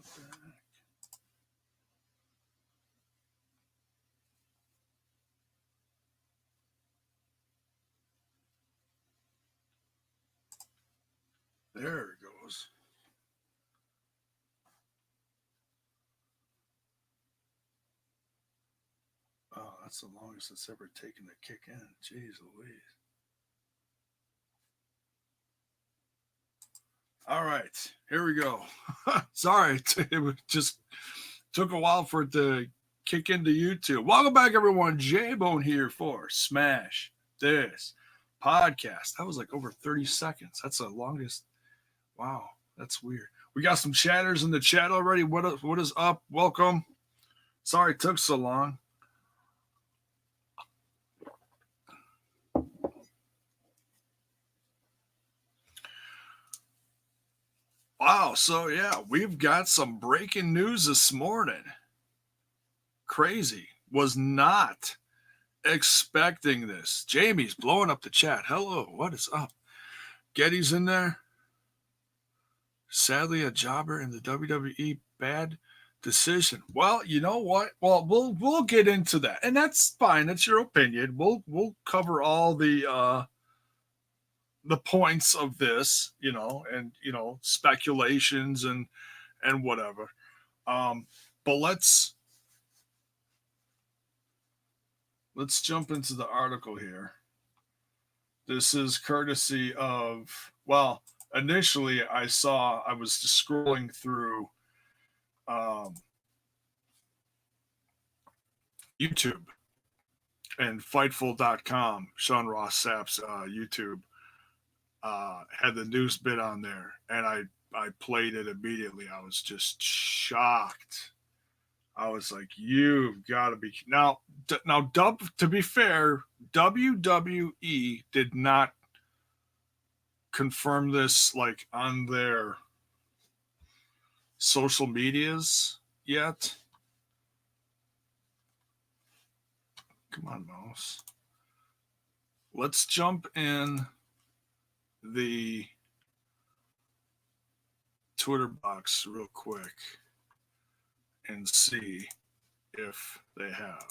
What the heck? There it goes. Oh, that's the longest it's ever taken to kick in. Jeez Louise. All right, here we go. Sorry, it just took a while for it to kick into YouTube. Welcome back, everyone. J Bone here for Smash This Podcast. That was like over 30 seconds. That's the longest. Wow, that's weird. We got some chatters in the chat already. What is up? Welcome. Sorry it took so long. Wow, so yeah, we've got some breaking news this morning. Crazy. Was not expecting this. Jamie's blowing up the chat. Hello, what is up? Getty's in there. Sadly, a jobber in the WWE. Bad decision. Well, you know what? Well, we'll get into that, and that's fine. That's your opinion. We'll cover all the points of this, and speculations and whatever. But let's jump into the article here. This is courtesy of, well, initially I was just scrolling through YouTube and Fightful.com. Sean Ross Sapp's YouTube had the news bit on there, and I played it immediately. I was just shocked. I was like, "You've got to be now." To be fair, WWE did not confirm this like on their social medias yet. Come on, mouse. Let's jump in the Twitter box real quick and see if they have.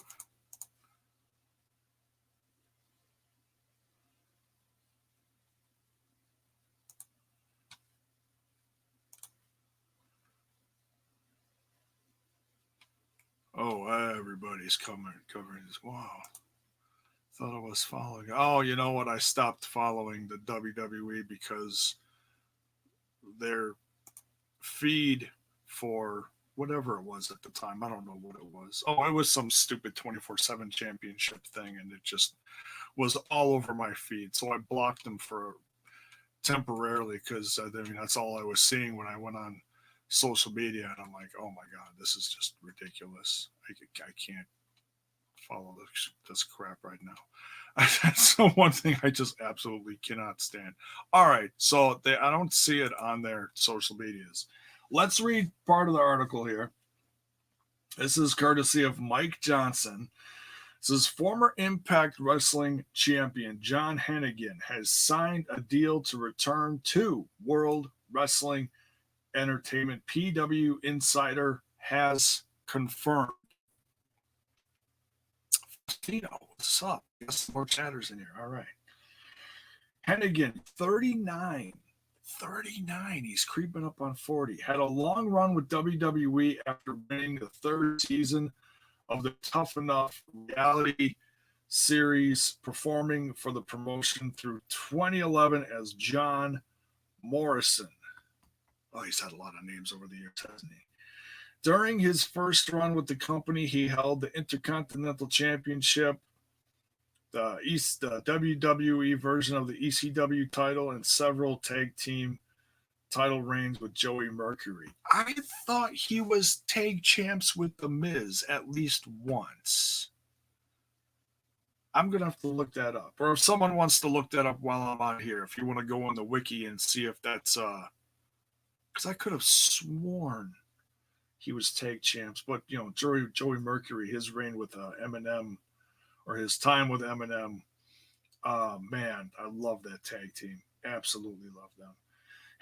Oh, everybody's covering this. Wow. Thought I was following. Oh, you know what? I stopped following the WWE because their feed for whatever it was at the time. I don't know what it was. Oh, it was some stupid 24/7 championship thing, and it just was all over my feed. So I blocked them for temporarily because I mean that's all I was seeing when I went on social media, and I'm like, oh my god, this is just ridiculous. I can't follow this crap right now. That's the one thing I just absolutely cannot stand. All right, so I don't see it on their social medias. Let's read part of the article here. This is courtesy of Mike Johnson. It says former Impact Wrestling champion John Hennigan has signed a deal to return to World Wrestling Entertainment. PW Insider has confirmed. What's up? Yes, more chatters in here. All right. Hennigan, 39. 39. He's creeping up on 40. Had a long run with WWE after winning the third season of the Tough Enough reality series, performing for the promotion through 2011 as John Morrison. Oh, he's had a lot of names over the years, hasn't he? During his first run with the company, he held the Intercontinental Championship, the WWE version of the ECW title, and several tag team title reigns with Joey Mercury. I thought he was tag champs with The Miz at least once. I'm going to have to look that up. Or if someone wants to look that up while I'm on here, if you want to go on the wiki and see if that's because I could have sworn he was tag champs, but Joey Mercury, his reign with Eminem, or his time with Eminem, man, I love that tag team. Absolutely love them.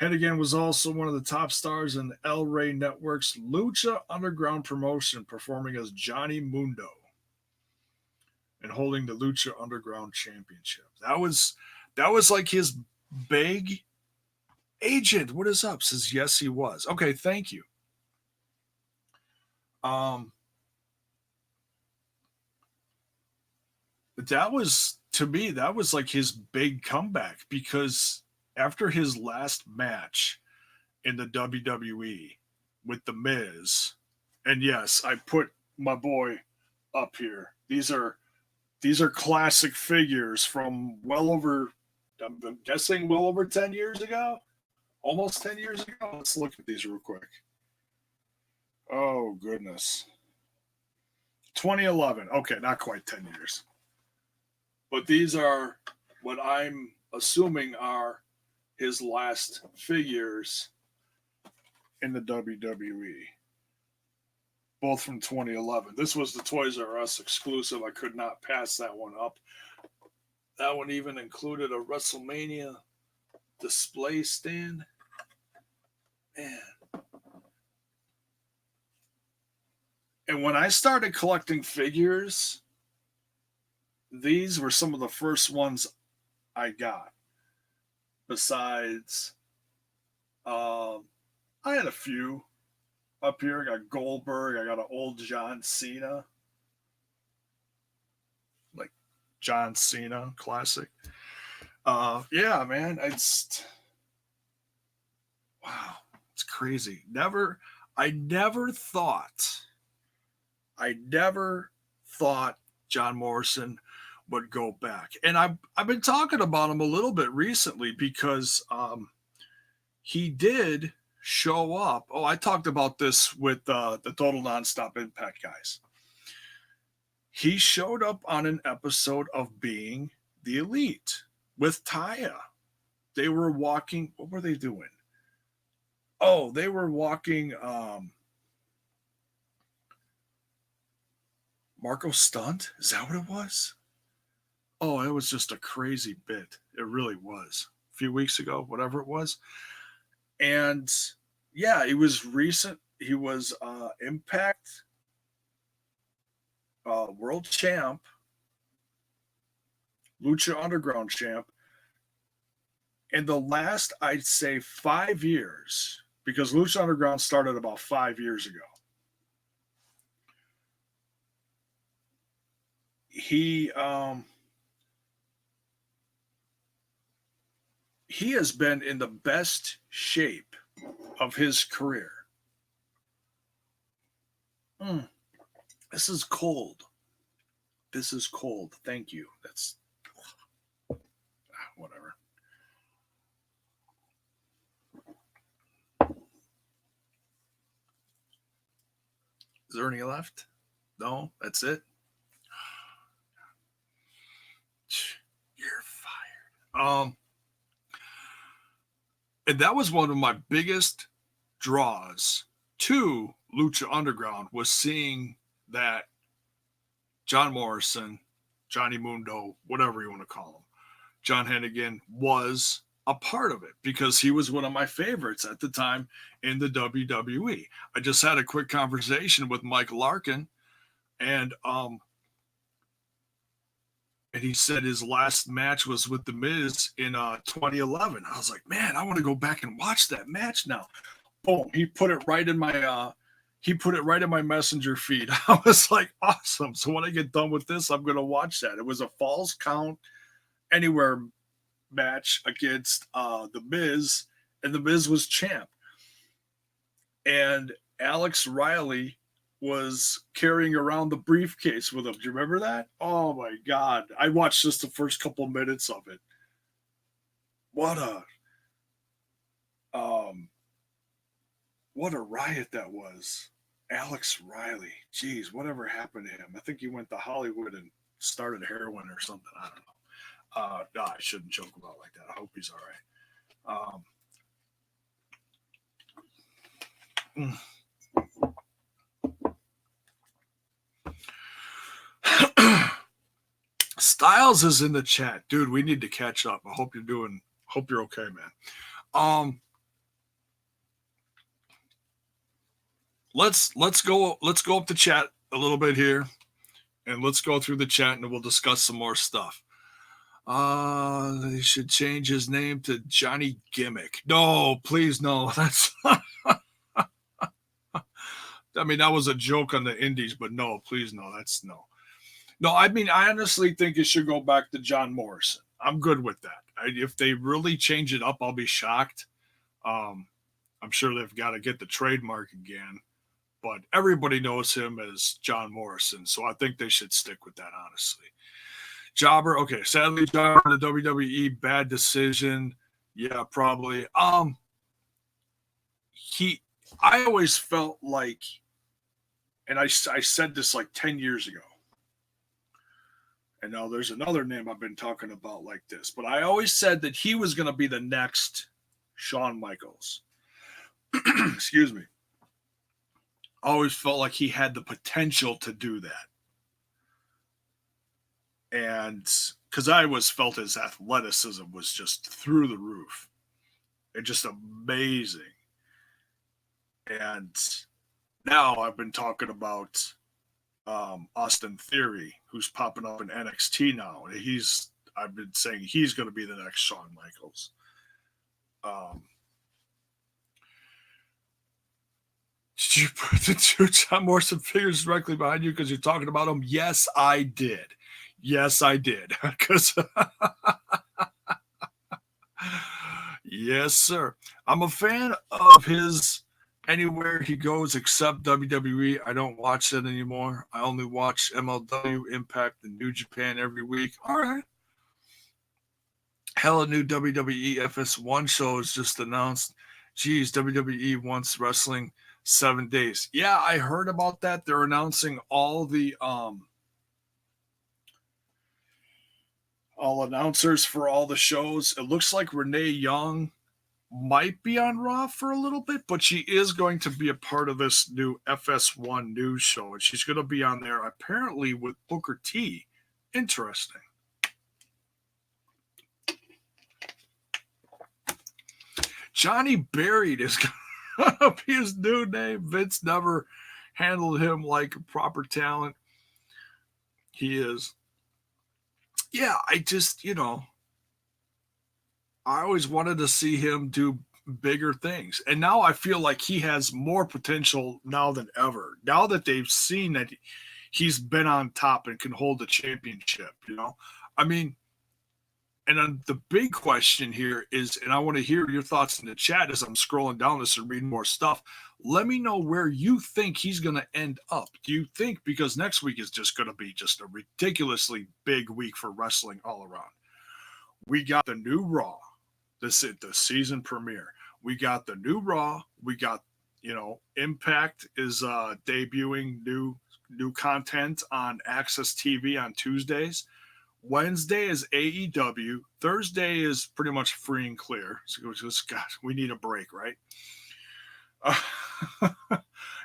Hennigan was also one of the top stars in El Rey Network's Lucha Underground promotion, performing as Johnny Mundo and holding the Lucha Underground Championship. That was like his big agent. What is up? Says yes, he was. Okay, thank you. Um, that was to me that was like his big comeback because after his last match in the WWE with the Miz, and yes, I put my boy up here. These are classic figures from well over, I'm guessing well over 10 years ago, almost 10 years ago. Let's look at these real quick. Oh goodness. 2011. Okay, not quite 10 years. But these are what I'm assuming are his last figures in the WWE, both from 2011. This was the Toys R Us exclusive. I could not pass that one up. That one even included a WrestleMania display stand. Man. And when I started collecting figures, these were some of the first ones I got. Besides, I had a few up here. I got Goldberg. I got an old John Cena. Like John Cena classic. Yeah, man. Wow. It's crazy. I never thought John Morrison would go back. And I've been talking about him a little bit recently because he did show up. Oh, I talked about this with the Total Nonstop Impact guys. He showed up on an episode of Being the Elite with Taya. They were walking. What were they doing? Oh, they were walking Marco Stunt? Is that what it was? Oh, it was just a crazy bit. It really was. A few weeks ago, whatever it was. And yeah, it was recent. He was Impact World Champ, Lucha Underground Champ. In the last, I'd say 5 years, because Lucha Underground started about 5 years ago. He has been in the best shape of his career. This is cold. This is cold. Thank you. That's whatever. Is there any left? No, that's it. You're fired. And that was one of my biggest draws to Lucha Underground, was seeing that John Morrison, Johnny Mundo, whatever you want to call him, John Hennigan, was a part of it because he was one of my favorites at the time in the WWE. I just had a quick conversation with Mike Larkin, and he said his last match was with The Miz in 2011. I was like, man, I want to go back and watch that match now. Boom! He put it right in my messenger feed. I was like, awesome. So when I get done with this, I'm gonna watch that. It was a Falls Count Anywhere match against The Miz, and The Miz was champ. And Alex Riley was carrying around the briefcase with him. Do you remember that? Oh my God. I watched just the first couple minutes of it. What a riot that was. Alex Riley. Jeez, whatever happened to him? I think he went to Hollywood and started heroin or something. I don't know. No, I shouldn't joke about it like that. I hope he's all right. Styles is in the chat. Dude, we need to catch up. I hope you're okay, man. let's go up the chat a little bit here, and let's go through the chat, and we'll discuss some more stuff. They should change his name to Johnny Gimmick. No, please, no. That's. I mean, that was a joke on the Indies, but no, please, no. That's no. No, I mean, I honestly think it should go back to John Morrison. I'm good with that. If they really change it up, I'll be shocked. I'm sure they've got to get the trademark again, but everybody knows him as John Morrison, so I think they should stick with that, honestly. Jobber, okay, sadly, Jobber in the WWE, bad decision. Yeah, probably. I always felt like, and I said this like 10 years ago, and now there's another name I've been talking about like this, but I always said that he was going to be the next Shawn Michaels. Excuse me. I always felt like he had the potential to do that. And because I always felt his athleticism was just through the roof and just amazing. And now I've been talking about Austin Theory, who's popping up in NXT now. I've been saying he's going to be the next Shawn Michaels. Did you put the two John Morrison figures directly behind you because you're talking about them? Yes, I did. Yes, I did. Because yes, sir. I'm a fan of his anywhere he goes except WWE. I don't watch it anymore. I only watch MLW, Impact, and New Japan every week. All right. Hell, a new WWE FS1 show is just announced. Geez, WWE wants wrestling 7 days. Yeah, I heard about that. They're announcing all announcers for all the shows. It looks like Renee Young might be on Raw for a little bit, but she is going to be a part of this new FS1 news show, and she's going to be on there apparently with Booker T. Interesting. Johnny Buried is going to be his new name. Vince never handled him like a proper talent. He is. Yeah, I just, I always wanted to see him do bigger things. And now I feel like he has more potential now than ever. Now that they've seen that he's been on top and can hold the championship, I mean, and then the big question here is, and I want to hear your thoughts in the chat as I'm scrolling down this and reading more stuff. Let me know where you think he's going to end up. Do you think, because next week is just going to be just a ridiculously big week for wrestling all around. We got the new Raw. This is the season premiere. We got the new Raw. We got, Impact is debuting new content on Access TV on Tuesdays. Wednesday is AEW. Thursday is pretty much free and clear. So just, gosh, we need a break, right?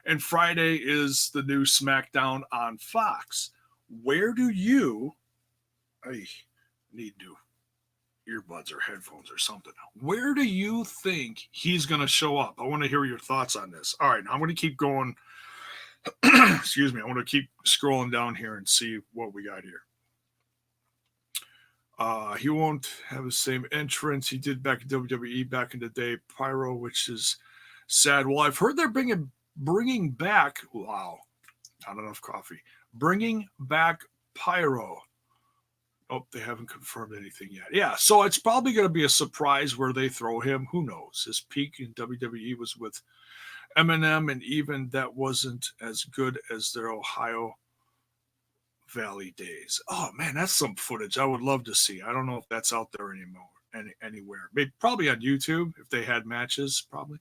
And Friday is the new SmackDown on Fox. Where do you... I need new earbuds or headphones or something. Where do you think he's going to show up? I want to hear your thoughts on this. All right, I'm going to keep going. Excuse me. I want to keep scrolling down here and see what we got here. He won't have the same entrance he did back in WWE back in the day, Pyro, which is sad. Well, I've heard they're bringing back, wow, not enough coffee, bringing back Pyro. Oh, they haven't confirmed anything yet. Yeah, so it's probably going to be a surprise where they throw him. Who knows? His peak in WWE was with Eminem, and even that wasn't as good as their Ohio Valley days. Oh man, that's some footage I would love to see. I don't know if that's out there anywhere. Maybe probably on YouTube if they had matches. Probably.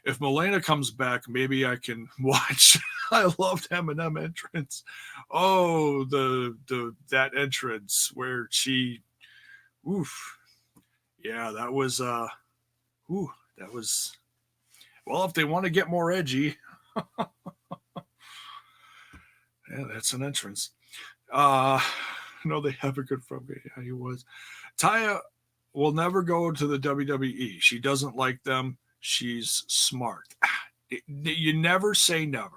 If Milena comes back, maybe I can watch. I loved Eminem entrance. Oh, that entrance where she, oof, yeah, that was that was. Well, if they want to get more edgy, yeah, that's an entrance. No, they haven't confirmed it. Yeah, he was. Taya will never go to the WWE. She doesn't like them. She's smart. You never say never.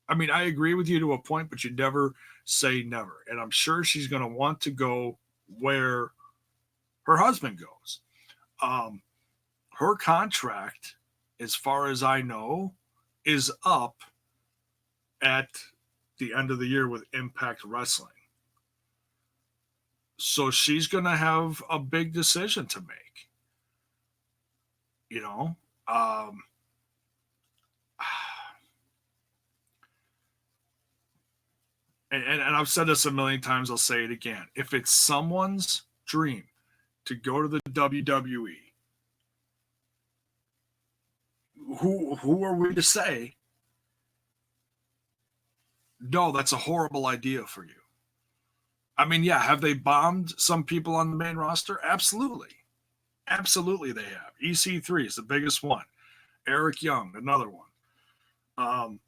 I mean, I agree with you to a point, but you never say never. And I'm sure she's going to want to go where her husband goes. Um, her contract, as far as I know, is up at the end of the year with Impact Wrestling. So she's going to have a big decision to make. You know, um, and I've said this a million times, I'll say it again. If it's someone's dream to go to the WWE, who are we to say, no, that's a horrible idea for you? I mean, yeah, have they bombed some people on the main roster? Absolutely. Absolutely, they have. EC3 is the biggest one. Eric Young, another one.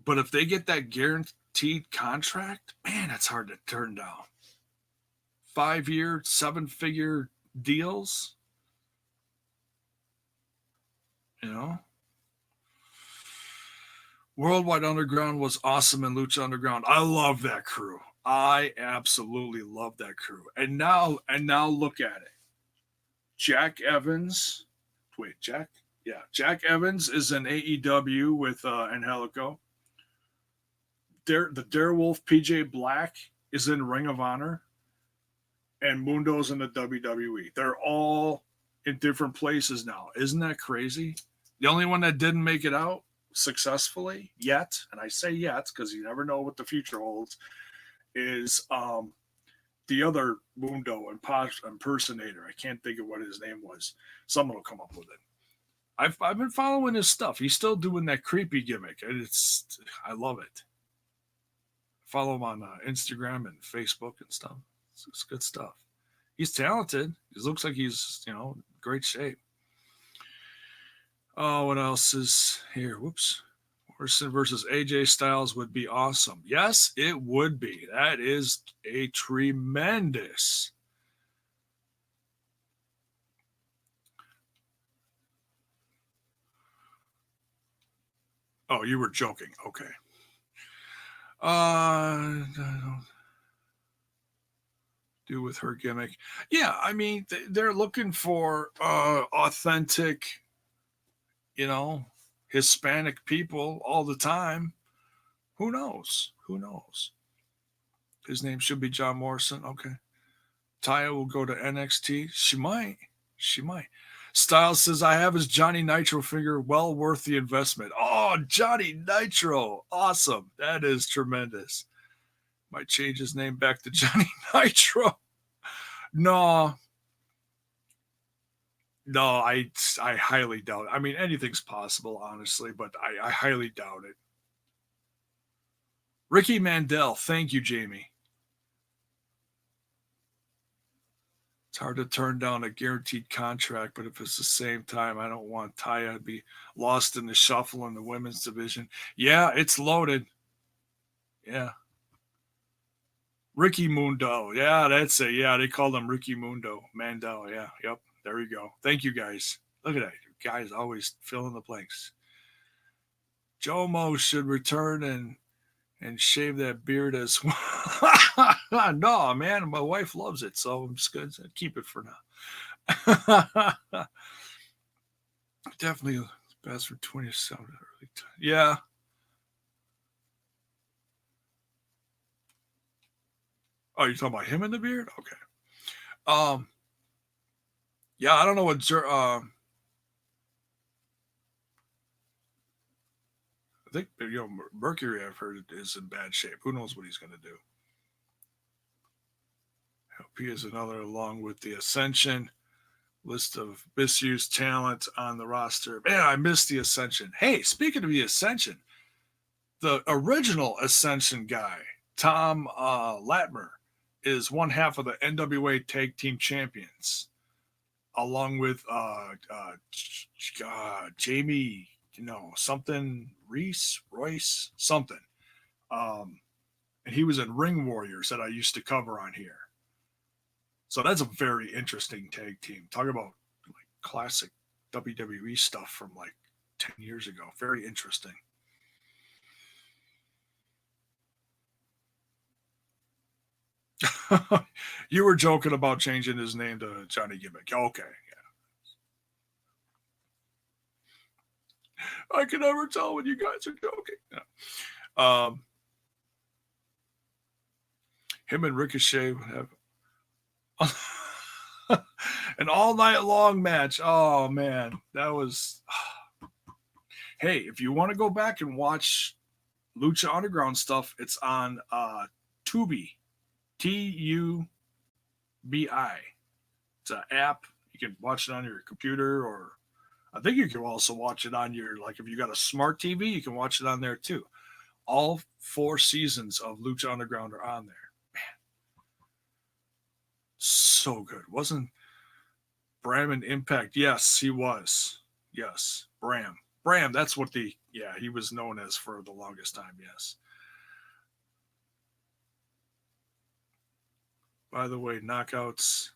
But if they get that guaranteed contract, man, it's hard to turn down. 5-year, 7-figure deals. You know? Worldwide Underground was awesome in Lucha Underground. I love that crew. I absolutely love that crew. And now look at it. Jack Evans. Wait, Jack? Yeah, Jack Evans is in AEW with Angelico. The Darewolf PJ Black is in Ring of Honor, and Mundo's in the WWE. They're all in different places now. Isn't that crazy? The only one that didn't make it out successfully yet, and I say yet because you never know what the future holds, is the other Mundo impersonator. I can't think of what his name was. Someone will come up with it. I've been following his stuff. He's still doing that creepy gimmick, and I love it. Follow him on Instagram and Facebook and stuff. It's good stuff. He's talented. He looks like he's great shape. Oh, what else is here? Whoops. Morrison versus AJ Styles would be awesome. Yes, it would be. That is a tremendous. Oh, you were joking. Okay. Do with her gimmick. Yeah, I mean, they're looking for authentic, Hispanic people all the time. Who knows? Who knows? His name should be John Morrison. Okay. Taya will go to NXT. She might. She might. Styles says, I have his Johnny Nitro figure. Well worth the investment. Oh, Johnny Nitro. Awesome. That is tremendous. Might change his name back to Johnny Nitro. No, I highly doubt it. I mean, anything's possible, honestly, but I highly doubt it. Ricky Mandel. Thank you, Jamie. It's hard to turn down a guaranteed contract, but if it's the same time, I don't want Taya to be lost in the shuffle in the women's division. Yeah, it's loaded. Yeah. Ricky Mundo. Yeah, that's it. Yeah, they called him Ricky Mundo. Mandel. Yeah, yep. There we go. Thank you, guys. Look at that. Guys always fill in the blanks. Jomo should return and shave that beard as well. No, man, my wife loves it, so I'm just going to keep it for now. Definitely best for 27 early time. Yeah. Oh, you're talking about him in the beard? Okay. Yeah, I don't know what I think Mercury, I've heard, is in bad shape. Who knows what he's going to do? He is another, along with the Ascension list of misused talent on the roster. Man, I missed the Ascension. Hey, speaking of the Ascension, the original Ascension guy, Tom Latimer, is one half of the NWA Tag Team Champions, along with Jamie, something Royce, something. And he was in Ring Warriors that I used to cover on here. So that's a very interesting tag team. Talk about like classic WWE stuff from like 10 years ago. Very interesting. You were joking about changing his name to Johnny Gimmick. Okay. I can never tell when you guys are joking. Yeah. Him and Ricochet would have an all night long match. Oh man, that was. Hey, if you want to go back and watch Lucha Underground stuff, it's on Tubi, Tubi. It's an app. You can watch it on your computer, or I think you can also watch it on your, like, if you got a smart TV, you can watch it on there too. All 4 seasons of Lucha Underground are on there. Man, so good. Wasn't Bram in Impact? Yes, he was. Yes, Bram. Bram, that's what he was known as for the longest time, yes. By the way, Knockouts.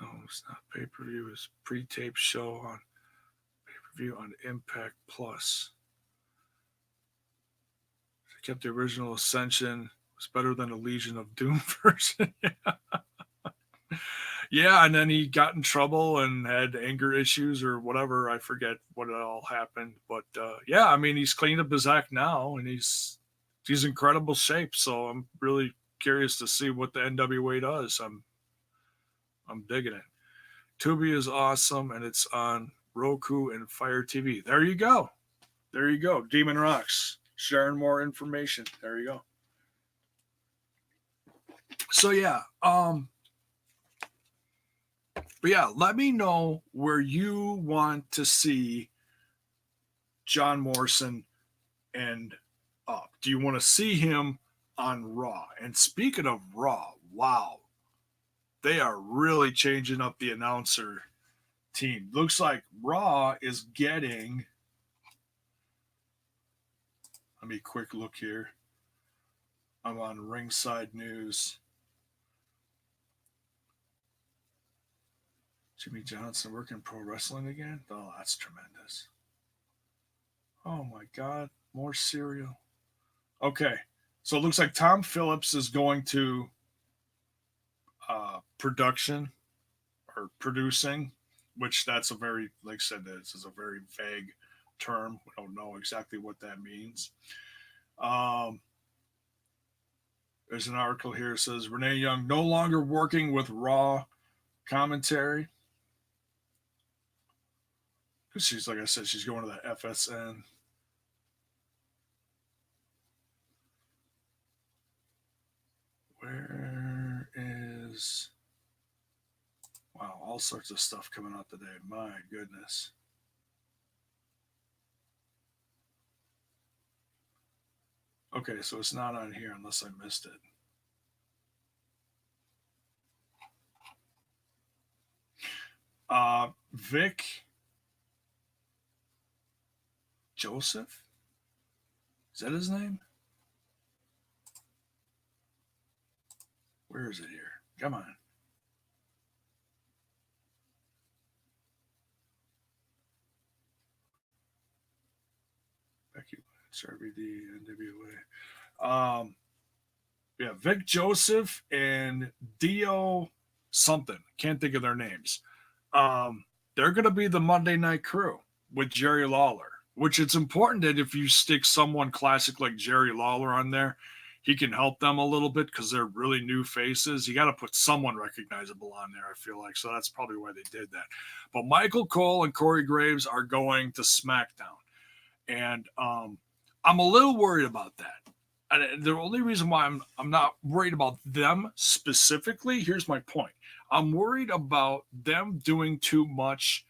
No, it's not pay-per-view. It's pre-tape show on pay-per-view on Impact Plus. They kept the original Ascension. It was better than the Legion of Doom version. Yeah, and then he got in trouble and had anger issues or whatever. I forget what all happened, but yeah, I mean, he's cleaned up his act now, and he's in incredible shape. So I'm really curious to see what the NWA does. I'm digging it. Tubi is awesome, and it's on Roku and Fire TV. There you go. There you go. Demon Rocks sharing more information. There you go. So yeah, but yeah, let me know where you want to see John Morrison end up. Do you want to see him on Raw? And speaking of Raw, wow, they are really changing up the announcer team. Looks like Raw is getting. Let me quick look here. I'm on Ringside News. Jimmy Johnson working pro wrestling again? Oh, that's tremendous. Oh my God, more cereal. Okay, so it looks like Tom Phillips is going to production or producing, which that's a very, like I said, this is a very vague term. We don't know exactly what that means. There's an article here that says Renee Young no longer working with Raw commentary. Because she's, like I said, she's going to the FSN. Where is. Wow, all sorts of stuff coming out today. My goodness. Okay, so it's not on here unless I missed it. Vic Joseph? Is that his name? Where is it here? Come on. Becky Lynch, RVD, NWA. Yeah, Vic Joseph and Dio something. Can't think of their names. They're going to be the Monday Night Crew with Jerry Lawler, which it's important that if you stick someone classic like Jerry Lawler on there, he can help them a little bit because they're really new faces. You got to put someone recognizable on there, I feel like. So that's probably why they did that. But Michael Cole and Corey Graves are going to SmackDown. And I'm a little worried about that. And the only reason why I'm not worried about them specifically, here's my point. I'm worried about them doing too much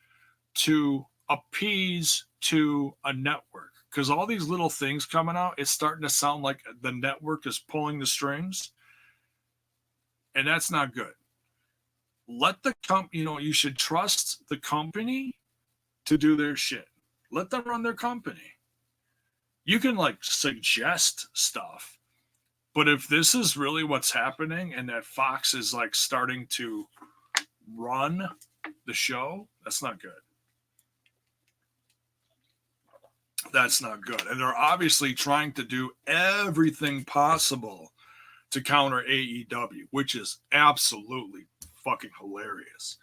to appease to a network. Because all these little things coming out, it's starting to sound like the network is pulling the strings. And that's not good. Let the you should trust the company to do their shit. Let them run their company. You can like suggest stuff, but if this is really what's happening and that Fox is like starting to run the show, that's not good. That's not good. And they're obviously trying to do everything possible to counter AEW, which is absolutely fucking hilarious.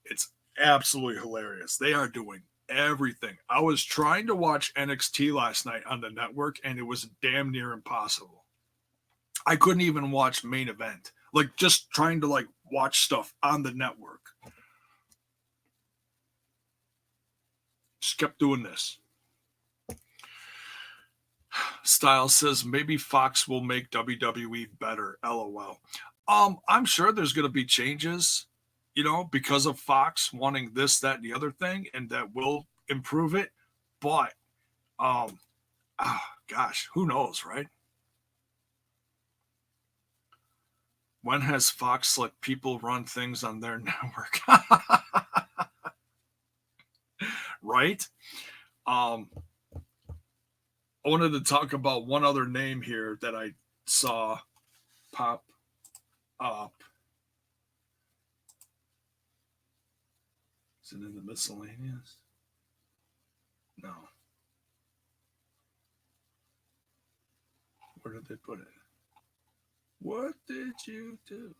It's absolutely hilarious. They are doing everything. I was trying to watch NXT last night on the network, and it was damn near impossible. I couldn't even watch main event. Like, just trying to like watch stuff on the network. Just kept doing this. Styles says maybe Fox will make WWE better. LOL. I'm sure there's going to be changes, because of Fox wanting this, that, and the other thing, and that will improve it. But, gosh, who knows, right? When has Fox let people run things on their network? Right? I wanted to talk about one other name here that I saw pop up. Is it in the miscellaneous? No. Where did they put it? What did you do?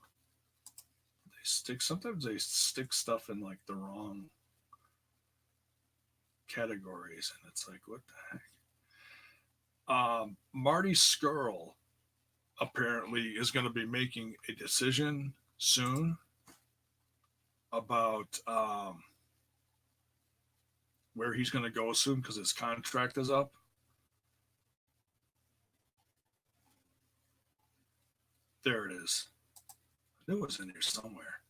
Sometimes they stick stuff in like the wrong categories, and it's like, what the heck? Marty Scurll apparently is going to be making a decision soon about where he's going to go soon because his contract is up. There it is. I knew it was in here somewhere.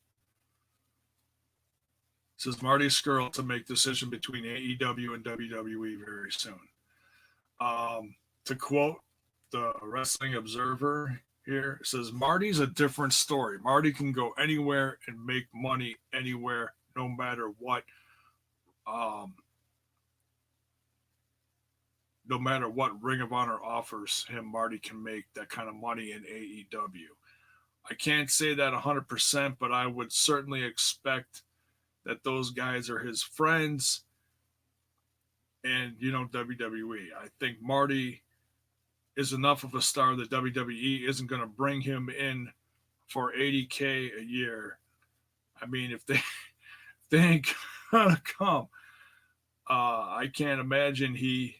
It says Marty Scurll to make decision between AEW and WWE very soon. To quote the Wrestling Observer here, it says Marty's a different story. Marty can go anywhere and make money anywhere, no matter what. No matter what Ring of Honor offers him, Marty can make that kind of money in AEW. I can't say that 100%, but I would certainly expect that those guys are his friends. And, WWE. I think Marty is enough of a star that WWE isn't going to bring him in for $80K a year. I mean, if they ain't going to come, I can't imagine he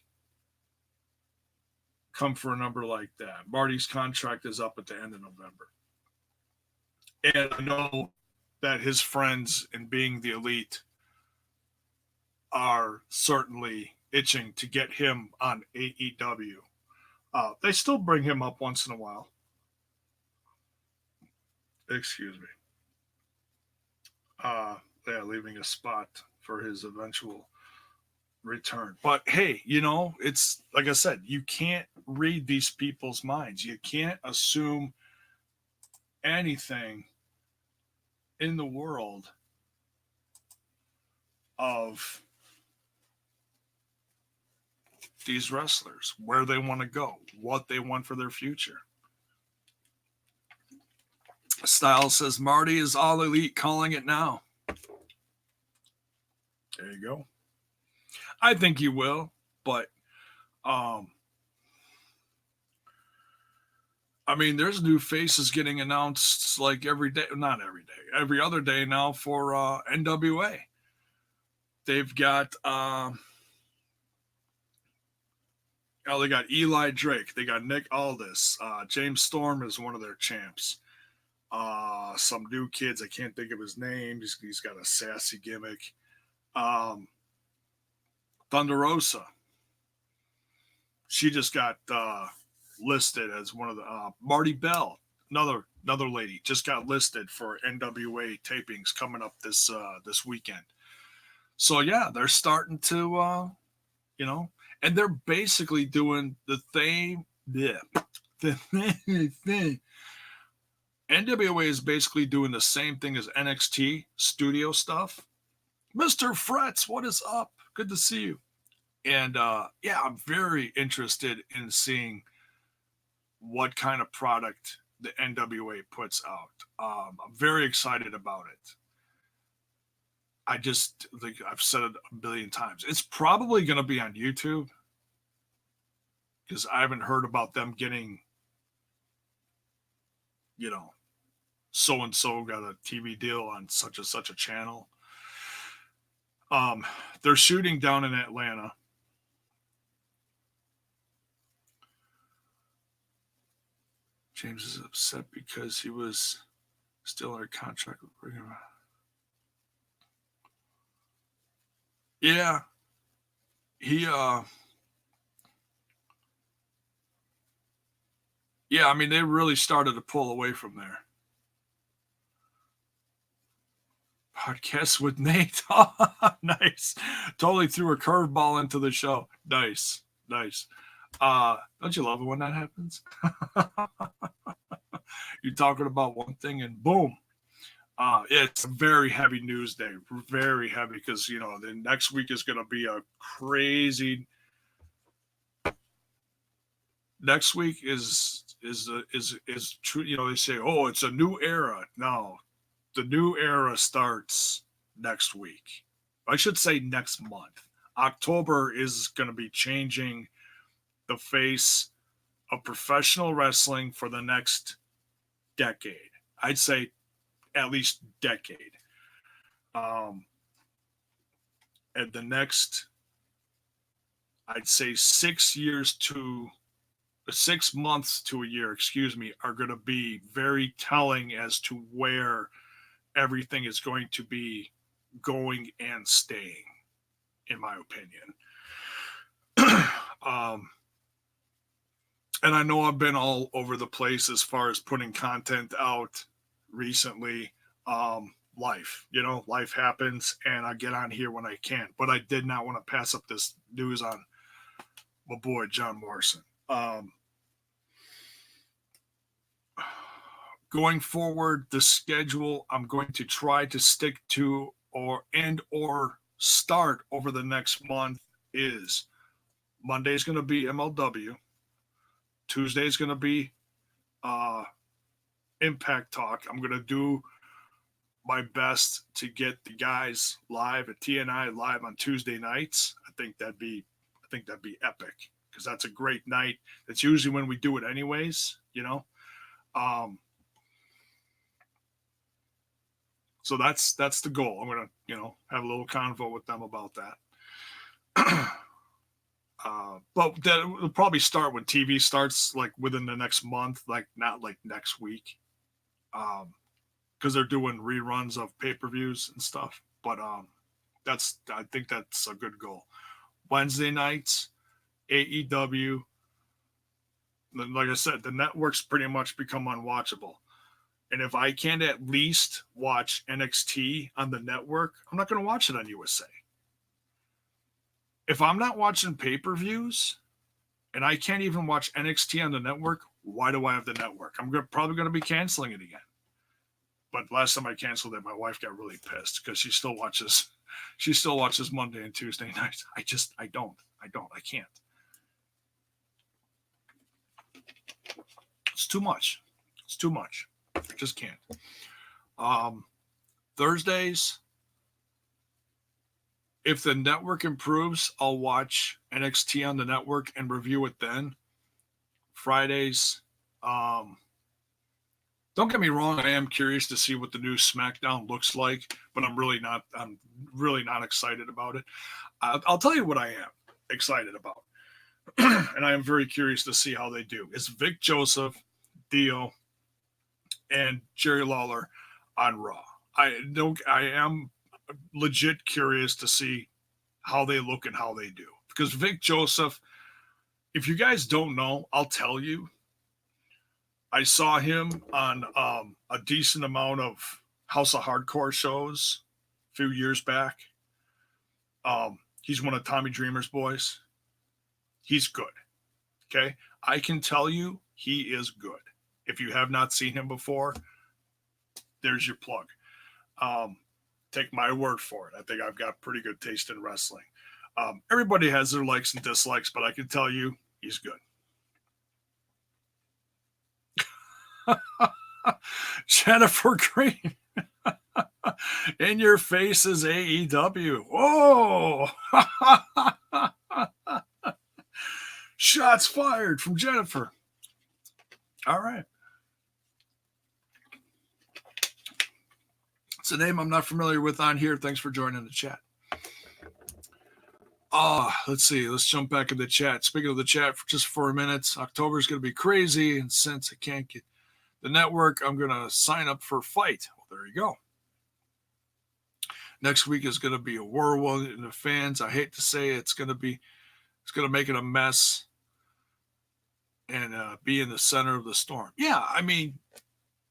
come for a number like that. Marty's contract is up at the end of November. And I know that his friends in being the elite are certainly itching to get him on AEW. They still bring him up once in a while. Excuse me. Leaving a spot for his eventual return. But hey, it's like I said, you can't read these people's minds. You can't assume anything in the world of these wrestlers, where they want to go, what they want for their future. Styles says Marty is all elite, calling it now. There you go. I think he will, but I mean, there's new faces getting announced like every day, not every day, every other day now for NWA. They've got they got Eli Drake, they got Nick Aldis, James Storm is one of their champs. Some new kids, I can't think of his name. He's got a sassy gimmick. Thunder Rosa. She just got listed as one of the Marty Bell, another lady, just got listed for NWA tapings coming up this weekend. So yeah, they're starting to and they're basically doing the thing. NWA is basically doing the same thing as NXT studio stuff. Mr. Fretz, what is up? Good to see you. And I'm very interested in seeing what kind of product the NWA puts out. I'm very excited about it. I just like I've said it a billion times. It's probably going to be on YouTube because I haven't heard about them getting, you know, so and so got a TV deal on such and such a channel. They're shooting down in Atlanta. James is upset because he was still under contract with Brigham. Yeah, he yeah, I mean they really started to pull away from there. Podcast with Nate. Nice. Totally threw a curveball into the show. Nice. Nice. Don't you love it when that happens? You're talking about one thing and boom. It's a very heavy news day. Very heavy because you know the next week is gonna be a crazy. Next week is true. You know, they say, oh, it's a new era. No, the new era starts next week. I should say next month. October is going to be changing the face of professional wrestling for the next decade. I'd say at least decade. And the next, I'd say 6 months to a year, excuse me, are going to be very telling as to where everything is going to be going and staying, in my opinion. And I know I've been all over the place as far as putting content out recently. Life, you know, life happens, and I get on here when I can. But I did not want to pass up this news on my boy John Morrison. Going forward, the schedule I'm going to try to stick to or start over the next month is Monday's going to be MLW. Tuesday's going to be Impact Talk. I'm going to do my best to get the guys live at TNI live on Tuesday nights. I think that'd be epic because that's a great night. That's usually when we do it anyways, you know. So that's the goal. I'm gonna, you know, have a little convo with them about that. But that will probably start when TV starts, like within the next month, like not like next week, because they're doing reruns of pay-per-views and stuff. But I think that's a good goal. Wednesday nights, AEW. Like I said, the network's pretty much become unwatchable. And if I can't at least watch NXT on the network, I'm not going to watch it on USA. If I'm not watching pay-per-views and I can't even watch NXT on the network, why do I have the network? I'm probably going to be canceling it again. But last time I canceled it, my wife got really pissed because she still watches Monday and Tuesday nights. I can't. It's too much. I just can't. Thursdays, if the network improves, I'll watch NXT on the network and review it then. Fridays, don't get me wrong, I am curious to see what the new SmackDown looks like, but I'm really not excited about it. I'll tell you what I am excited about. And I am very curious to see how they do. Is Vic Joseph, Dio, and Jerry Lawler on Raw. I am legit curious to see how they look and how they do. Because Vic Joseph, if you guys don't know, I'll tell you. I saw him on a decent amount of House of Hardcore shows a few years back. He's one of Tommy Dreamer's boys. He's good. Okay? I can tell you he is good. If you have not seen him before, there's your plug. Take my word for it. I think I've got pretty good taste in wrestling. Everybody has their likes and dislikes, but I can tell you he's good. Jennifer Green. In your face is AEW. Whoa! Shots fired from Jennifer. All right. It's a name I'm not familiar with on here. Thanks for joining the chat. Let's see. Let's jump back in the chat. Speaking of the chat for just 4 minutes, October is going to be crazy. And since I can't get the network, I'm going to sign up for Fight. Well, there you go. Next week is going to be a whirlwind in the fans. I hate to say it's going to make it a mess and be in the center of the storm. Yeah, I mean,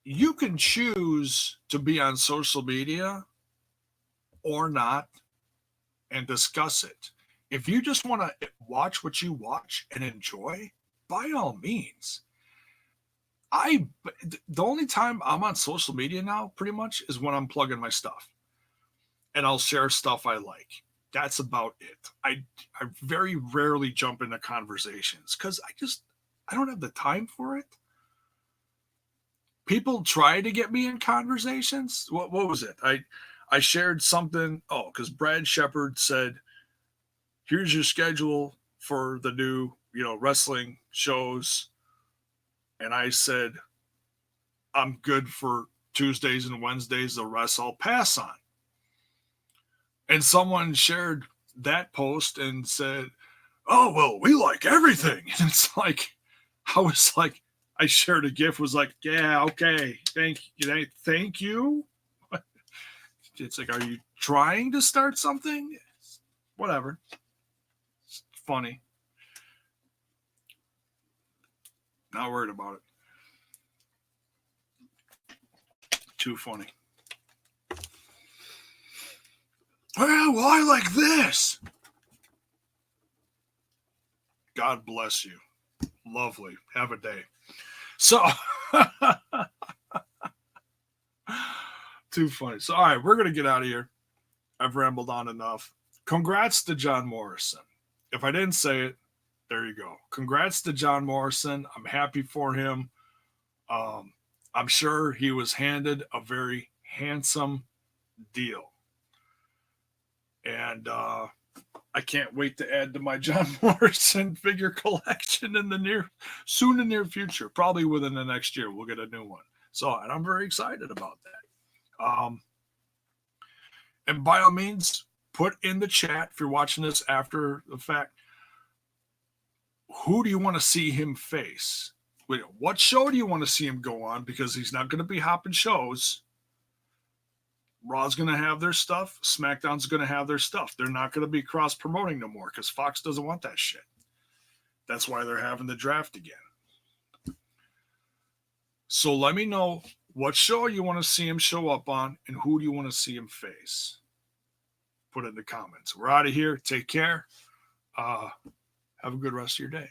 you can choose to be on social media or not and discuss it. If you just want to watch what you watch and enjoy, by all means. The only time I'm on social media now, pretty much, is when I'm plugging my stuff. And I'll share stuff I like. That's about it. I very rarely jump into conversations because I don't have the time for it. People try to get me in conversations. What was it? I shared something. Oh, because Brad Shepard said, here's your schedule for the new, wrestling shows. And I said, I'm good for Tuesdays and Wednesdays. The rest I'll pass on. And someone shared that post and said, oh, well, we like everything. And it's like, I shared a GIF, was like, yeah, okay, thank you. It's like, are you trying to start something? Whatever. It's funny. Not worried about it. Too funny. Well, I like this. God bless you. Lovely. Have a day. So, too funny. So, all right, we're going to get out of here. I've rambled on enough. Congrats to John Morrison. If I didn't say it, there you go. Congrats to John Morrison. I'm happy for him. I'm sure he was handed a very handsome deal. And I can't wait to add to my John Morrison figure collection in the near future. Probably within the next year, we'll get a new one. So, and I'm very excited about that. And by all means, put in the chat, if you're watching this after the fact, who do you want to see him face? What show do you want to see him go on? Because he's not going to be hopping shows. Raw's going to have their stuff. SmackDown's going to have their stuff. They're not going to be cross-promoting no more because Fox doesn't want that shit. That's why they're having the draft again. So let me know what show you want to see him show up on and who do you want to see him face. Put it in the comments. We're out of here. Take care. Have a good rest of your day.